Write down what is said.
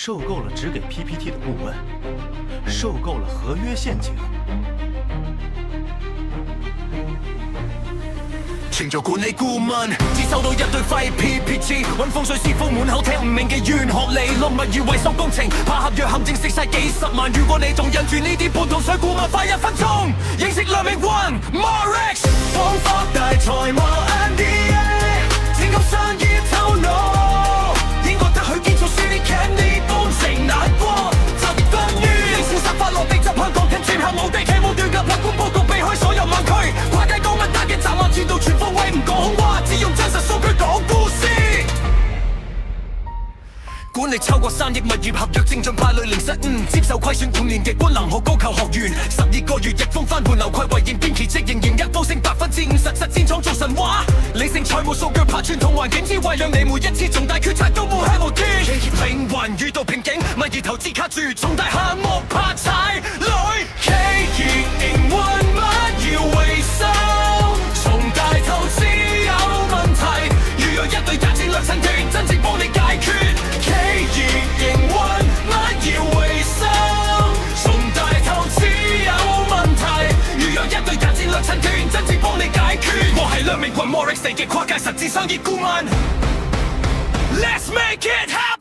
受够了只给 PPT 的顾问，受够了合约陷阱。稱做管理顧問，只收到一堆廢 PPT， 揾風水師傅門口聽唔明嘅玄學理論，物業維修工程，怕合約陷阱食晒幾十萬。如果你仲印住呢啲半桶水顧問，快1分鐘認識梁命運 Morex， 方法大財務 NDA， 整合商業頭腦，應該得去建造書啲 candy 當成難過，就等於理性實法落地執香港聽轉後無地，企冇斷嘅立管佈局避開所有盲區，跨界講乜打嘅斬萬轉到全方位唔講話，只用真實數據講故事。管理超過3億物業合約，精準派類零失誤，接受虧損5年嘅官能學高級學員，12個月逆風翻盤流規為應變奇蹟，仍然一波升50%，實戰創造神話。理性財務數據拍傳統環境之位，讓你每一次重大決策都冇喺無端。企業命運遇到瓶頸，物業投資卡住，重大項目怕踩雷。企業營運物業維修，重大投資有問題，預約一隊價戰略診斷，真正幫你解決。企業營運物業維修，重大投資有問題，預約一隊價戰略診斷，真正幫你解決。我係梁命運 Morex 嘅跨界實戰商業顧問 ，Let's make it happen。